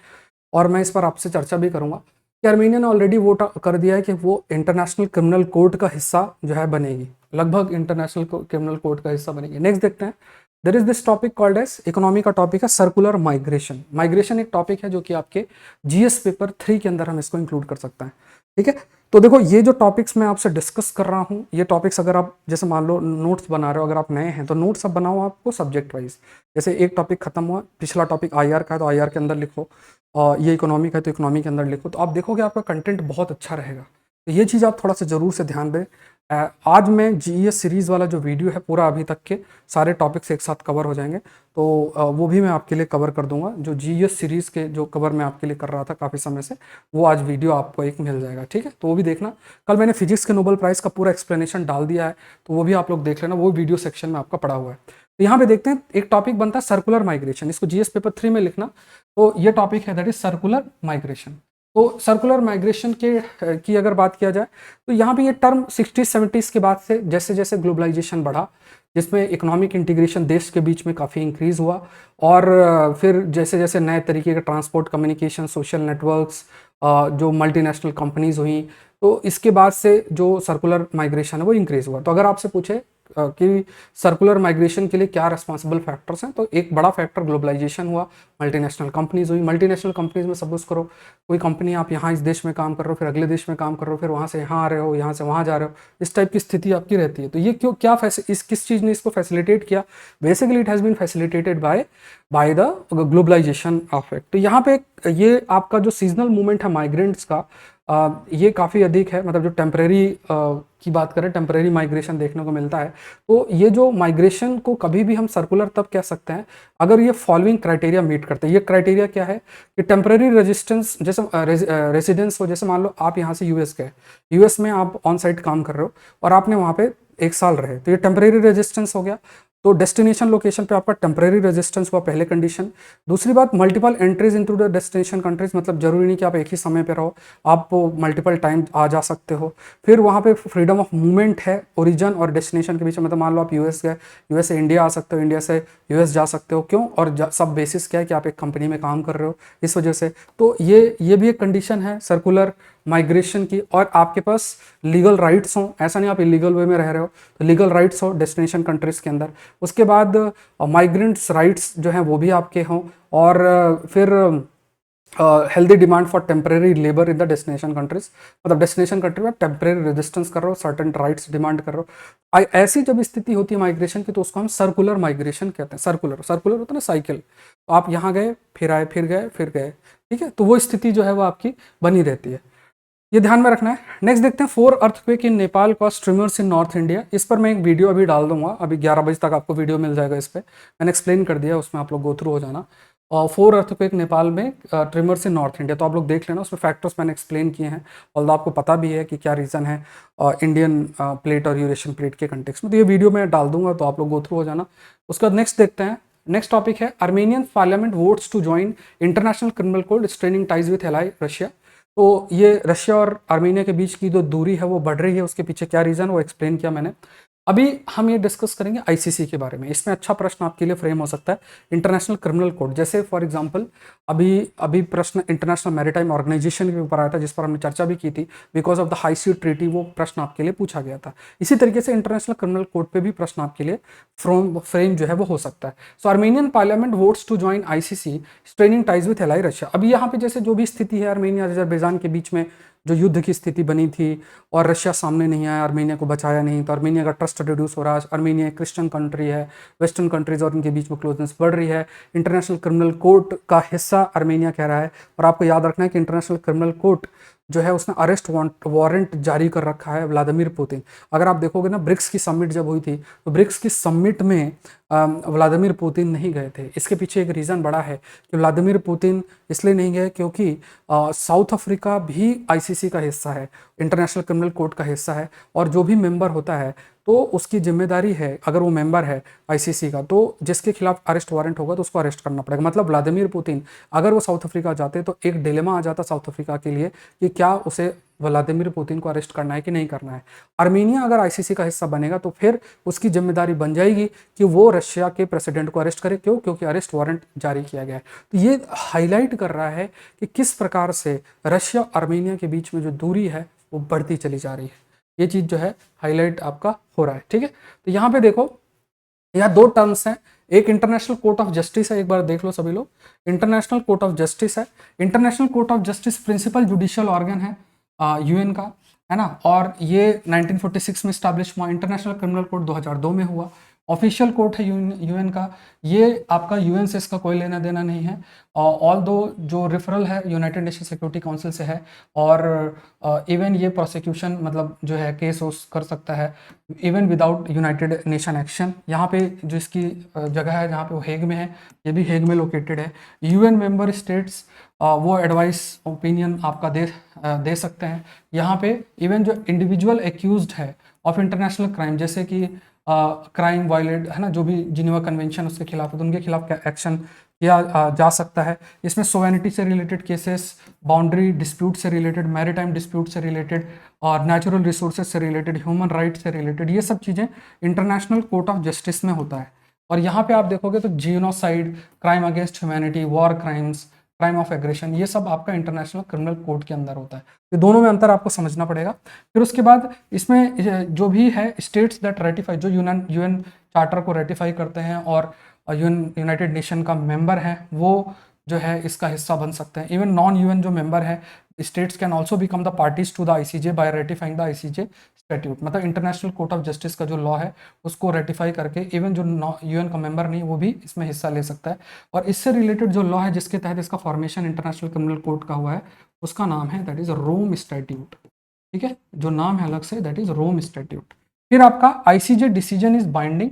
और मैं इस पर आपसे चर्चा भी करूंगा कि आर्मेनिया ने ऑलरेडी वोट कर दिया है कि वो इंटरनेशनल क्रिमिनल कोर्ट का हिस्सा जो है बनेगी, लगभग इंटरनेशनल क्रिमिनल कोर्ट का हिस्सा बनेगी। नेक्स्ट देखते हैं, there is this topic called as, economy का टॉपिक है सर्कुलर माइग्रेशन। माइग्रेशन एक टॉपिक है जो कि आपके GS पेपर 3 के अंदर हम इसको इंक्लूड कर सकते हैं। ठीक है, तो देखो ये जो टॉपिक्स मैं आपसे डिस्कस कर रहा हूँ, ये टॉपिक्स अगर आप जैसे मान लो नोट्स बना रहे हो, अगर आप नए हैं तो नोट्स अब बनाओ आपको सब्जेक्ट वाइज। जैसे एक टॉपिक खत्म हुआ, पिछला टॉपिक IR का है तो IR के अंदर लिखो, और ये इकोनॉमी का है तो इकोनॉमी के अंदर लिखो, तो आप देखोगे आपका कंटेंट बहुत अच्छा रहेगा। तो ये चीज़ आप थोड़ा सा ज़रूर से ध्यान दें। आज मैं GES सीरीज़ वाला जो वीडियो है पूरा अभी तक के सारे टॉपिक्स एक साथ कवर हो जाएंगे, तो वो भी मैं आपके लिए कवर कर दूंगा। जो GES सीरीज़ के जो कवर मैं आपके लिए कर रहा था काफ़ी समय से, वो आज वीडियो आपको एक मिल जाएगा। ठीक है, तो वो भी देखना। कल मैंने फिजिक्स के नोबेल प्राइज़ का पूरा एक्सप्लेनेशन डाल दिया है, तो वो भी आप लोग देख लेना, वो वीडियो सेक्शन में आपका पड़ा हुआ है। तो यहाँ पे देखते हैं, एक टॉपिक बनता है सर्कुलर माइग्रेशन, इसको GS पेपर 3 में लिखना। तो ये टॉपिक है दैट इज सर्कुलर माइग्रेशन। तो सर्कुलर माइग्रेशन के की अगर बात किया जाए तो यहाँ पे ये टर्म 60-70s के बाद से जैसे जैसे ग्लोबलाइजेशन बढ़ा, जिसमें इकोनॉमिक इंटीग्रेशन देश के बीच में काफ़ी इंक्रीज हुआ, और फिर जैसे जैसे नए तरीके के ट्रांसपोर्ट, कम्युनिकेशन, सोशल नेटवर्क्स, जो मल्टीनेशनल कंपनीज हुई, तो इसके बाद से जो सर्कुलर माइग्रेशन है वो इंक्रीज हुआ। तो अगर आपसे पूछे कि सर्कुलर माइग्रेशन के लिए क्या रिस्पॉन्सिबल फैक्टर्स हैं, तो एक बड़ा फैक्टर ग्लोबलाइजेशन हुआ, मल्टीनेशनल कंपनीज हुई। मल्टीनेशनल कंपनीज में सपोज करो कोई कंपनी, आप यहाँ इस देश में काम कर रहे हो, फिर अगले देश में काम कर रहे हो, फिर वहाँ से यहाँ आ रहे हो, यहाँ से वहाँ जा रहे हो, इस टाइप की स्थिति आपकी रहती है। तो ये क्यों, क्या इस किस चीज़ ने इसको फैसिलिटेट किया? Basically it has been facilitated by the globalisation of it. तो यहाँ पे ये आपका जो सीजनल मूवमेंट है माइग्रेंट्स का, ये काफ़ी अधिक है, मतलब जो टेम्परेरी की बात करें, टेम्परेरी माइग्रेशन देखने को मिलता है। तो ये जो माइग्रेशन को कभी भी हम सर्कुलर तब कह सकते हैं अगर ये फॉलोइंग क्राइटेरिया मीट करते हैं। ये क्राइटेरिया क्या है कि टेम्परेरी रेजिस्टेंस, जैसे रेजिडेंस हो, जैसे मान लो आप यहाँ से US गए, US में आप ऑन साइट काम कर रहे हो और आपने वहाँ पे 1 साल रहे, तो ये टेम्परेरी रेजिस्टेंस हो गया। तो डेस्टिनेशन लोकेशन पे आपका टेम्परेरी रेजिस्टेंस हुआ, पहले कंडीशन। दूसरी बात, multiple entries into the destination countries, मतलब जरूरी नहीं कि आप एक ही समय पे रहो, आप मल्टीपल टाइम आ जा सकते हो। फिर वहाँ पे फ्रीडम ऑफ मूवमेंट है ओरिजिन और डेस्टिनेशन के बीच में, मतलब मान लो आप US गए, US से इंडिया आ सकते हो, इंडिया से US जा सकते हो, क्यों? और सब बेसिस क्या है कि आप एक कंपनी में काम कर रहे हो, इस वजह से। तो ये भी एक कंडीशन है सर्कुलर माइग्रेशन की। और आपके पास लीगल राइट्स हों, ऐसा नहीं आप इलीगल वे में रह रहे हो, तो लीगल राइट्स हो डेस्टिनेशन कंट्रीज के अंदर। उसके बाद माइग्रेंट्स राइट्स जो हैं वो भी आपके हों, और फिर healthy demand for temporary labour in the destination countries, मतलब डेस्टिनेशन कंट्री में आप टेम्परेरी रेजिस्टेंस कर रहे हो, सर्टेन राइट्स डिमांड कर रहे हो। ऐसी जब स्थिति होती है माइग्रेशन की, तो उसको हम सर्कुलर माइग्रेशन कहते हैं। सर्कुलर सर्कुलर होता है ना, साइकिल। तो आप यहाँ गए, फिर आए, फिर गए, फिर गए, ठीक है, तो वो स्थिति जो है वो आपकी बनी रहती है, ये ध्यान में रखना है। नेक्स्ट देखते हैं, 4 अर्थक्वेक इन नेपाल कॉज ट्रिमर्स इन नॉर्थ इंडिया। इस पर मैं एक वीडियो अभी डाल दूंगा, अभी 11 बजे तक आपको वीडियो मिल जाएगा इस पर, मैंने एक्सप्लेन कर दिया, उसमें आप लोग गो थ्रू हो जाना। और 4 अर्थक्वेक नेपाल में, ट्रिमर्स इन नॉर्थ इंडिया, तो आप लोग देख लेना, उसमें फैक्टर्स मैंने एक्सप्लेन किए हैं, और आपको पता भी है कि क्या रीज़न है इंडियन प्लेट और यूरेशियन प्लेट के कंटेक्स में। तो ये वीडियो मैं डाल दूंगा, तो आप लोग गो थ्रू हो जाना। उसके बाद नेक्स्ट देखते हैं, नेक्स्ट टॉपिक है Armenian parliament votes to join international criminal court, straining ties with ally Russia. तो ये रशिया और आर्मेनिया के बीच की जो दूरी है वो बढ़ रही है, उसके पीछे क्या रीज़न वो एक्सप्लेन किया मैंने। अभी हम ये डिस्कस करेंगे ICC के बारे में। इसमें अच्छा प्रश्न आपके लिए फ्रेम हो सकता है, इंटरनेशनल क्रिमिनल कोर्ट। जैसे फॉर एग्जांपल अभी अभी प्रश्न इंटरनेशनल मैरीटाइम ऑर्गेनाइजेशन के ऊपर आया था, जिस पर हमने चर्चा भी की थी, because of the high sea treaty, वो प्रश्न आपके लिए पूछा गया था। इसी तरीके से इंटरनेशनल क्रिमिनल कोर्ट पे भी प्रश्न आपके लिए फ्रेम जो है वो हो सकता है। So Armenian parliament votes to join ICC, straining ties with ally Russia. अभी यहाँ पे जैसे जो भी स्थिति है आर्मेनिया अजरबैजान के बीच में, जो युद्ध की स्थिति बनी थी और रशिया सामने नहीं आया, आर्मेनिया को बचाया नहीं, तो आर्मेनिया का ट्रस्ट रिड्यूस हो रहा है। आर्मेनिया एक क्रिश्चियन कंट्री है, वेस्टर्न कंट्रीज और उनके बीच में क्लोजनेस बढ़ रही है। इंटरनेशनल क्रिमिनल कोर्ट का हिस्सा आर्मेनिया कह रहा है, और आपको याद रखना है कि इंटरनेशनल क्रिमिनल कोर्ट जो है उसने अरेस्ट वारंट जारी कर रखा है व्लादिमीर पुतिन। अगर आप देखोगे ना, ब्रिक्स की समिट जब हुई थी तो ब्रिक्स की समिट में व्लादिमीर पुतिन नहीं गए थे। इसके पीछे एक रीज़न बड़ा है कि व्लादिमीर पुतिन इसलिए नहीं गए क्योंकि साउथ अफ्रीका भी आईसीसी का हिस्सा है, इंटरनेशनल क्रिमिनल कोर्ट का हिस्सा है, और जो भी मेंबर होता है तो उसकी जिम्मेदारी है, अगर वो मेंबर है आईसीसी का, तो जिसके खिलाफ अरेस्ट वारंट होगा तो उसको अरेस्ट करना पड़ेगा। मतलब व्लादिमीर पुतिन अगर वो साउथ अफ्रीका जाते तो एक डिलेमा आ जाता साउथ अफ्रीका के लिए कि क्या उसे व्लादिमीर पुतिन को अरेस्ट करना है कि नहीं करना है। आर्मेनिया अगर आईसीसी का हिस्सा बनेगा तो फिर उसकी जिम्मेदारी बन जाएगी कि वो रशिया के प्रेसिडेंट को अरेस्ट करे। क्यों? क्योंकि अरेस्ट वारंट जारी किया गया है। तो ये हाईलाइट कर रहा है कि किस प्रकार से रशिया आर्मेनिया के बीच में जो दूरी है वो बढ़ती चली जा रही है। ये चीज़ जो है हाईलाइट आपका हो रहा है। ठीक है, तो यहाँ पे देखो, यहाँ दो टर्म्स हैं, एक इंटरनेशनल कोर्ट ऑफ जस्टिस है, एक बार देख लो सभी लोग, इंटरनेशनल कोर्ट ऑफ जस्टिस है। International court of justice principal judicial organ है यूएन का, है ना, और ये 1946 में स्टैब्लिश हुआ। इंटरनेशनल क्रिमिनल कोर्ट 2002 में हुआ। ऑफिशियल कोर्ट है यूएन का, ये आपका यूएन से इसका कोई लेना देना नहीं है। ऑल दो जो रेफरल है यूनाइटेड नेशन सिक्योरिटी काउंसिल से है, और इवन ये प्रोसिक्यूशन मतलब जो है केस कर सकता है even without United nation action. यहाँ पे जो इसकी जगह है जहाँ पे वो हेग में है, ये भी हेग में लोकेटेड है। यूएन मेंबर स्टेट्स वो एडवाइस ओपिनियन आपका दे सकते हैं। यहाँ पे इवन जो इंडिविजुअल एक्यूज्ड है ऑफ इंटरनेशनल क्राइम, जैसे कि क्राइम वायलेट है ना, जो भी जिनेवा कन्वेंशन उसके खिलाफ है तो उनके खिलाफ एक्शन किया जा सकता है। इसमें सोवेनिटी से रिलेटेड केसेस, बाउंड्री डिस्प्यूट से रिलेटेड, मैरीटाइम डिस्प्यूट से रिलेटेड, और नेचुरल रिसोर्सेज से रिलेटेड, ह्यूमन राइट से रिलेटेड, ये सब चीज़ें इंटरनेशनल कोर्ट ऑफ जस्टिस में होता है। और यहाँ पे आप देखोगे तो genocide, crime against humanity, war crimes, crime of aggression, ये सब आपका इंटरनेशनल क्रिमिनल कोर्ट के अंदर होता है। तो दोनों में अंतर आपको समझना पड़ेगा। फिर उसके बाद इसमें जो भी है स्टेट्स दैट रेटिफाई, जो यूएन चार्टर को रेटिफाई करते हैं और यूनाइटेड नेशन का मेंबर है, वो जो है इसका हिस्सा बन सकते हैं। इवन नॉन यूएन जो मेंबर है, states can also become the parties to the ICJ by ratifying the ICJ statute. मतलब इंटरनेशनल कोर्ट ऑफ जस्टिस का जो लॉ है उसको रेटिफाई करके इवन जो यूएन का मेंबर नहीं वो भी इसमें हिस्सा ले सकता है। और इससे रिलेटेड जो लॉ है जिसके तहत इसका फॉर्मेशन इंटरनेशनल क्रिमिनल कोर्ट का हुआ है, उसका नाम है दैट इज रोम स्टैट्यूट। ठीक है, जो नाम है अलग से, दैट इज रोम स्टैट्यूट। फिर आपका ICJ decision is binding,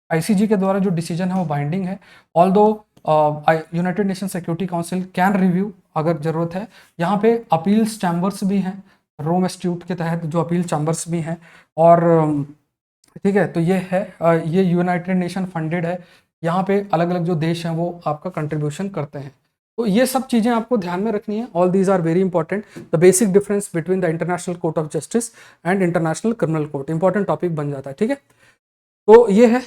ICJ के द्वारा जो डिसीजन है वो बाइंडिंग है। Although United nation security council can review अगर जरूरत है। यहाँ पे अपील्स चैम्बर्स भी हैं रोम इंस्टीट्यूट के तहत, जो अपील चैम्बर्स भी हैं। और ठीक है, तो ये है ये यूनाइटेड नेशन फंडेड है। यहाँ पे अलग अलग जो देश हैं वो आपका कंट्रीब्यूशन करते हैं। तो ये सब चीज़ें आपको ध्यान में रखनी है। All these are very important. The basic difference between the international court of justice and international criminal court, important topic बन जाता है। ठीक है, तो ये है।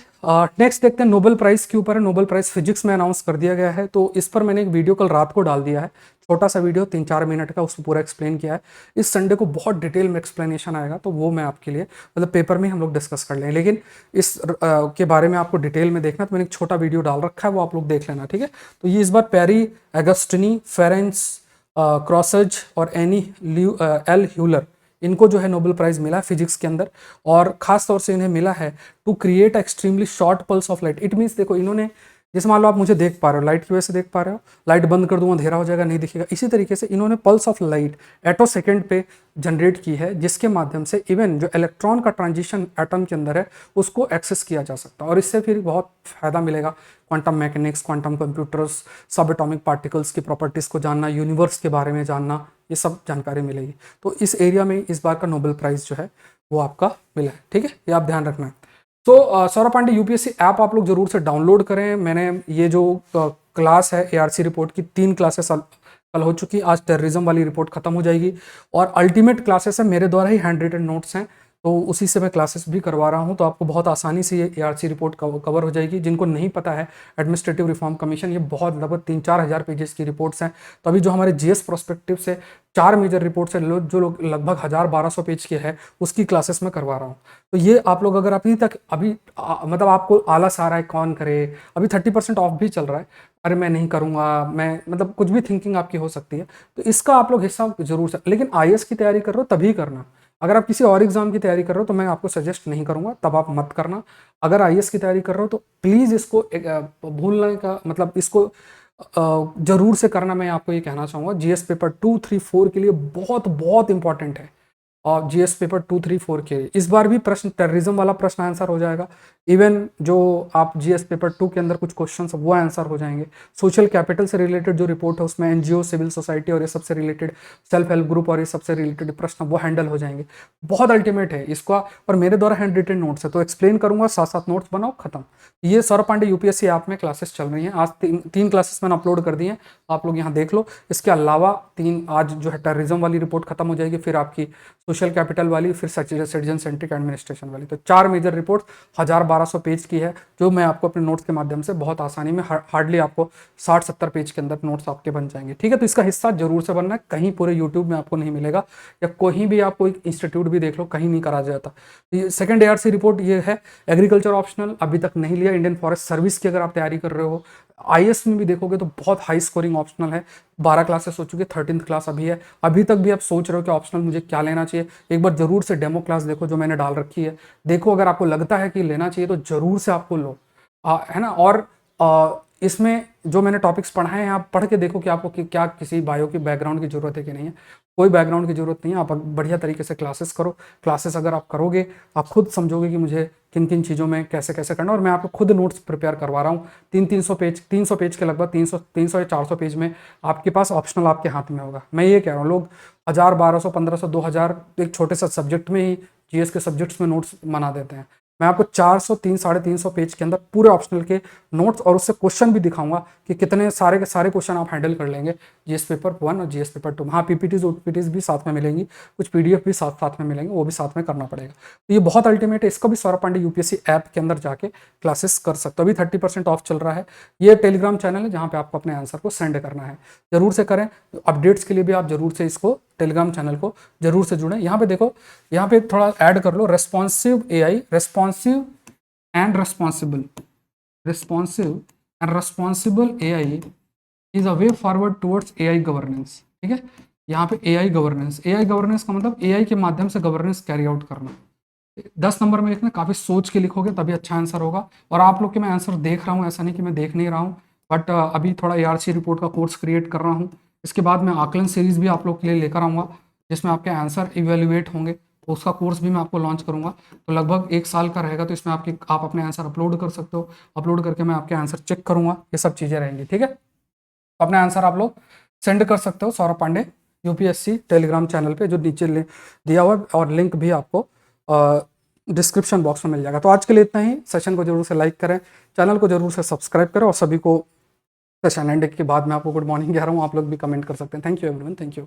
नेक्स्ट देखते हैं नोबेल प्राइज के ऊपर है। नोबेल प्राइज फिजिक्स में अनाउंस कर दिया गया है, तो इस पर मैंने एक वीडियो कल रात को डाल दिया है, छोटा सा वीडियो 3-4 मिनट का, उसको पूरा एक्सप्लेन किया है। इस संडे को बहुत डिटेल में एक्सप्लेनेशन आएगा, तो वो मैं आपके लिए मतलब पेपर में हम लोग डिस्कस कर लें, लेकिन इस के बारे में आपको डिटेल में देखना तो मैंने एक छोटा वीडियो डाल रखा है, वो आप लोग देख लेना। ठीक है, तो ये इस बार पेरी, अगस्टिनी, फेरेंस, क्रॉसज और एनी एल ह्यूलर, इनको जो है नोबेल प्राइज मिला है फिजिक्स के अंदर। और खास तौर से इन्हें मिला है to create extremely short pulse of light. It means देखो, इन्होंने जैसे मान लो आप मुझे देख पा रहे हो, लाइट की वजह से देख पा रहे हो, लाइट बंद कर दूंगा अंधेरा हो जाएगा, नहीं दिखेगा। इसी तरीके से इन्होंने pulse of light attosecond पे जनरेट की है, जिसके माध्यम से इवन जो इलेक्ट्रॉन का ट्रांजिशन एटम के अंदर है उसको एक्सेस किया जा सकता है। और इससे फिर बहुत फायदा मिलेगा, क्वांटम मैकेनिक्स, क्वांटम कंप्यूटर्स, सब एटॉमिक पार्टिकल्स की प्रॉपर्टीज को जानना, यूनिवर्स के बारे में जानना, ये सब जानकारी मिलेगी। तो इस एरिया में इस बार का नोबेल प्राइज जो है वो आपका मिला है। ठीक है, ये आप ध्यान रखना है। तो सौरभ पांडे यूपीएससी ऐप आप लोग जरूर से डाउनलोड करें। मैंने ये जो क्लास है एआरसी रिपोर्ट की 3 क्लासेस कल हो चुकी, आज टेररिज्म वाली रिपोर्ट खत्म हो जाएगी। और अल्टीमेट क्लासेस है, मेरे द्वारा ही हैंड रिटन नोट्स हैं, तो उसी से मैं क्लासेस भी करवा रहा हूँ, तो आपको बहुत आसानी से ये ARC रिपोर्ट कवर हो जाएगी। जिनको नहीं पता है, एडमिनिस्ट्रेटिव रिफॉर्म कमीशन, ये बहुत लगभग 3-4 हज़ार पेजेस की रिपोर्ट्स हैं। तो अभी जो हमारे GS प्रोस्पेक्टिव से 4 मेजर रिपोर्ट्स है, जो लोग लगभग 1000-1200 पेज के है, उसकी क्लासेस में करवा रहा हूँ। तो ये आप लोग अगर अभी तक मतलब आपको आलस आ रहा है कौन करे, अभी 30% ऑफ भी चल रहा है, अरे मैं नहीं करूँगा, मैं मतलब कुछ भी थिंकिंग आपकी हो सकती है, तो इसका आप लोग हिस्सा जरूर से, लेकिन IAS की तैयारी कर रहे हो तभी करना। अगर आप किसी और एग्जाम की तैयारी कर रहे हो तो मैं आपको सजेस्ट नहीं करूंगा, तब आप मत करना। अगर IAS की तैयारी कर रहे हो तो प्लीज़ इसको भूलने का मतलब इसको जरूर से करना, मैं आपको ये कहना चाहूँगा। GS पेपर 2, 3, 4 के लिए बहुत बहुत इंपॉर्टेंट है। और GS पेपर 2, 3, 4 के इस बार भी प्रश्न टेररिज्म वाला प्रश्न आंसर हो जाएगा। इवन जो आप GS पेपर 2 के अंदर कुछ क्वेश्चन वो आंसर हो जाएंगे। सोशल कैपिटल से रिलेटेड जो रिपोर्ट है उसमें NGO, सिविल सोसाइटी और ये सबसे रिलेटेड, सेल्फ हेल्प ग्रुप और ये सबसे रिलेटेड प्रश्न वो हैंडल हो जाएंगे। बहुत अल्टीमेट है इसका, और मेरे द्वारा हैंड रिटन नोट्स है, तो एक्सप्लेन करूंगा, साथ साथ नोट्स बनाओ, खत्म। ये सौरभ पांडे UPSC ऐप में क्लासेस चल रही हैं। आज तीन क्लासेस मैंने अपलोड कर दी हैं, आप लोग यहाँ देख लो। इसके अलावा आज जो है टेररिज्म वाली रिपोर्ट खत्म हो जाएगी, फिर आपकी सोशल कैपिटल वाली, फिर सिटीजन सेंट्रिक एडमिनिस्ट्रेशन वाली। तो 4 मेजर रिपोर्ट 1000-1200 पेज की है, जो मैं आपको अपने नोट्स के माध्यम से बहुत आसानी में, हार्डली आपको 60-70 पेज के अंदर नोट्स आपके बन जाएंगे। ठीक है, तो इसका हिस्सा जरूर से बनना है। कहीं पूरे यूट्यूब में आपको नहीं मिलेगा, या कहीं भी आप कोई इंस्टीट्यूट भी देख लो, कहीं नहीं करा जाता। सेकंड ARC रिपोर्ट ये है, एग्रीकल्चर ऑप्शनल अभी तक नहीं लिया। इंडियन फॉरेस्ट सर्विस की अगर आप तैयारी कर रहे हो, IAS में भी देखोगे तो बहुत हाई स्कोरिंग ऑप्शनल है। 12 क्लासेस हो चुकी है, 13th क्लास अभी है। अभी तक भी आप सोच रहे हो कि ऑप्शनल मुझे क्या लेना चाहिए, एक बार जरूर से डेमो क्लास देखो जो मैंने डाल रखी है। देखो, अगर आपको लगता है कि लेना चाहिए तो जरूर से आपको लो, है ना। और इसमें जो मैंने टॉपिक्स पढ़ाए हैं, आप पढ़ के देखो कि आपको क्या किसी बायो की बैकग्राउंड की जरूरत है कि नहीं है। कोई बैकग्राउंड की जरूरत नहीं है, आप बढ़िया तरीके से क्लासेस करो। क्लासेस अगर आप करोगे, आप खुद समझोगे कि मुझे किन किन चीज़ों में कैसे कैसे करना। और मैं आपको खुद नोट्स प्रिपेयर करवा रहा हूँ। 300 पेज के लगभग 300 या 400 पेज में आपके पास ऑप्शनल आपके हाथ में होगा। मैं ये कह रहा हूँ, लोग 1000, 1200, 1500, 2000 एक छोटे सा सब्जेक्ट में ही, GS के सब्जेक्ट्स में नोट्स बना देते हैं। मैं आपको 400, 300-350 पेज के अंदर पूरे ऑप्शनल के नोट्स और उससे क्वेश्चन भी दिखाऊंगा कि कितने सारे के सारे क्वेश्चन आप हैंडल कर लेंगे GS पेपर 1 और GS पेपर 2। हाँ, PPTs भी साथ में मिलेंगी, कुछ PDF भी साथ में मिलेंगे, वो भी साथ में करना पड़ेगा। तो ये बहुत अल्टीमेट है, इसको भी सौरभ पांडे UPSC ऐप के अंदर जाके क्लासेस कर सकते हो। अभी 30% ऑफ चल रहा है। ये टेलीग्राम चैनल है जहाँ पे आपको अपने आंसर को सेंड करना है, जरूर से करें। अपडेट्स के लिए भी आप जरूर से इसको टेलीग्राम चैनल को जरूर से जुड़ें। यहाँ पे देखो, यहाँ पे थोड़ा ऐड कर लो, responsive AI, responsive and responsible AI is a way forward towards AI governance. ठीक है, यहाँ पे AI गवर्नेंस का मतलब AI के माध्यम से गवर्नेंस कैरी आउट करना। 10 नंबर में लिखना, काफी सोच के लिखोगे तभी अच्छा आंसर होगा। और आप लोग के मैं आंसर देख रहा हूँ, ऐसा नहीं कि मैं देख नहीं रहा हूँ, बट अभी थोड़ा ARC रिपोर्ट का कोर्स क्रिएट कर रहा हूँ। इसके बाद मैं आकलन सीरीज भी आप लोग के लिए लेकर आऊँगा, जिसमें आपके आंसर इवेल्युएट होंगे। तो उसका कोर्स भी मैं आपको लॉन्च करूंगा, तो लगभग 1 साल का रहेगा। तो इसमें आप अपने आंसर अपलोड कर सकते हो, अपलोड करके मैं आपके आंसर चेक करूंगा, ये सब चीज़ें रहेंगी। ठीक है, तो अपने आंसर आप लोग सेंड कर सकते हो Saurabh Pandey UPSC Telegram channel पे, जो नीचे दिया हुआ है, और लिंक भी आपको डिस्क्रिप्शन बॉक्स में मिल जाएगा। तो आज के लिए इतना ही। सेशन को जरूर से लाइक करें, चैनल को जरूर से सब्सक्राइब करें, और सभी को सेशन एंड के बाद मैं आपको गुड मॉर्निंग कह रहा हूँ, आप लोग भी कमेंट कर सकते हैं। Thank you everyone, thank you.